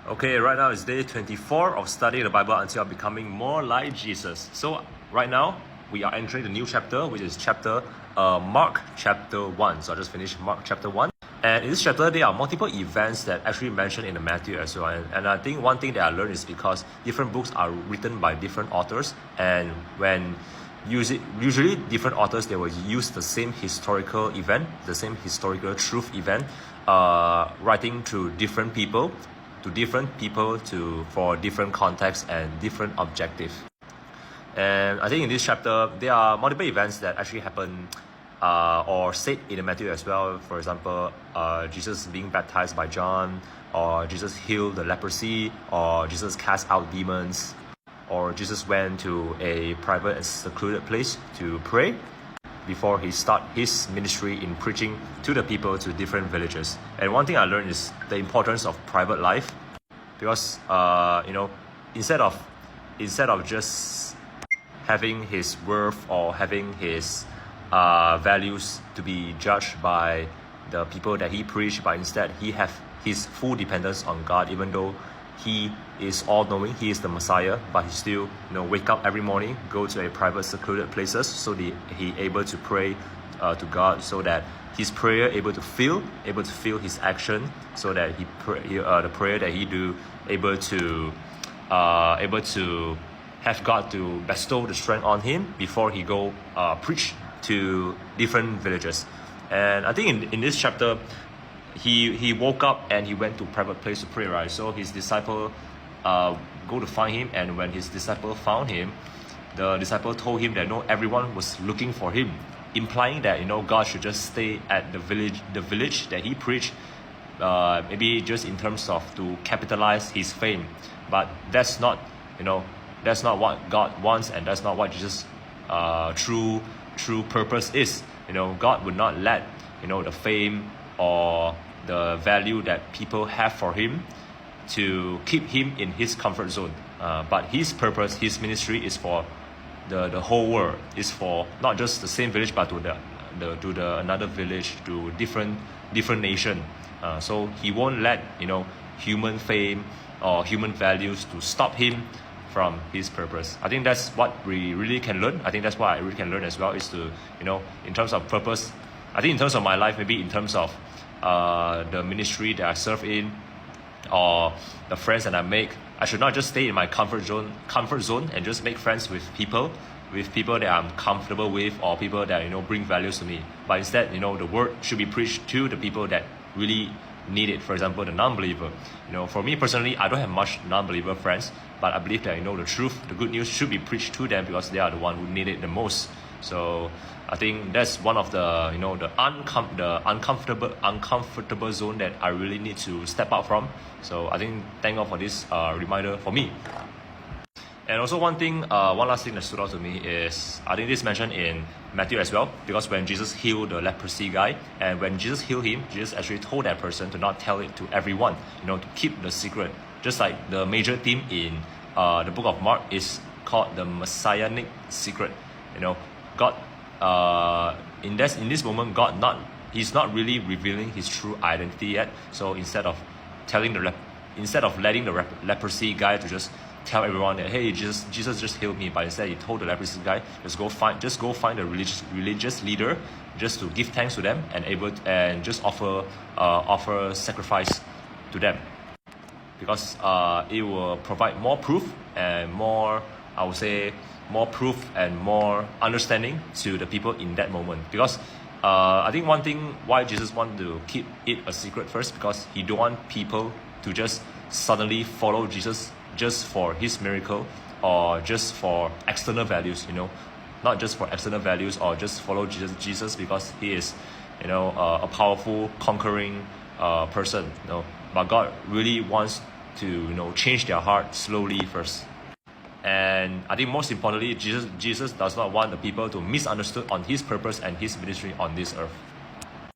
Okay, right now is day 24 of studying the Bible until becoming more like Jesus. So right now, we are entering the new chapter, which is Mark chapter 1. So I just finished Mark chapter 1. And in this chapter, there are multiple events that actually mentioned in the Matthew as well. And I think one thing that I learned is because different books are written by different authors. And when usually different authors, they will use the same historical event, the same historical truth event, writing to different people for different contexts and different objectives. And I think in this chapter, there are multiple events that actually happen or said in the Matthew as well. For example, Jesus being baptized by John, or Jesus healed the leprosy, or Jesus cast out demons, or Jesus went to a private and secluded place to pray before he start his ministry in preaching to the people to different villages. And one thing I learned is the importance of private life, because instead of just having his worth or having his values to be judged by the people that he preached, but instead he have his full dependence on God. Even though he is all-knowing, he is the Messiah, but he still wake up every morning, go to a private secluded places so he able to pray to God, so that his prayer able to feel his action, so that the prayer that he do able to have God to bestow the strength on him before he go preach to different villages. And I think in this chapter, he woke up and he went to private place to pray, right? So his disciple go to find him, and when his disciple found him, the disciple told him that everyone was looking for him, implying that God should just stay at the village that he preached, maybe just in terms of to capitalize his fame. But that's not what God wants, and that's not what Jesus true purpose is. God would not let the fame or the value that people have for him to keep him in his comfort zone. But his purpose, his ministry is for the whole world. Is for not just the same village, but to the another village, to different nation. So he won't let human fame or human values to stop him from his purpose. I think that's what we really can learn. I think that's what I really can learn as well, is to in terms of purpose. I think in terms of my life, maybe in terms of the ministry that I serve in, or the friends that I make, I should not just stay in my comfort zone and just make friends with people that I'm comfortable with, or people that bring values to me. But instead, the word should be preached to the people that really need it. For example, the non-believer. For me personally, I don't have much non-believer friends, but I believe that the truth, the good news should be preached to them, because they are the one who need it the most. So I think that's one of the the uncomfortable zone that I really need to step out from. So I think thank God for this reminder for me. And also one last thing that stood out to me is, I think this mentioned in Matthew as well, because when Jesus healed the leprosy guy, and when Jesus healed him, Jesus actually told that person to not tell it to everyone, to keep the secret. Just like the major theme in the book of Mark is called the Messianic secret. God in this moment, he's not really revealing his true identity yet. So instead of letting the leprosy guy to just tell everyone that, hey, Jesus just healed me, but instead he told the leprosy guy, just go find the religious leader, just to give thanks to them, and just offer sacrifice to them, because it will provide more proof and more understanding to the people in that moment. Because I think one thing why Jesus wanted to keep it a secret first, because he don't want people to just suddenly follow Jesus just for his miracle, or just for external values, not just for external values, or just follow Jesus because he is a powerful, conquering person. But God really wants to change their heart slowly first. And I think most importantly, Jesus does not want the people to misunderstand on his purpose and his ministry on this earth.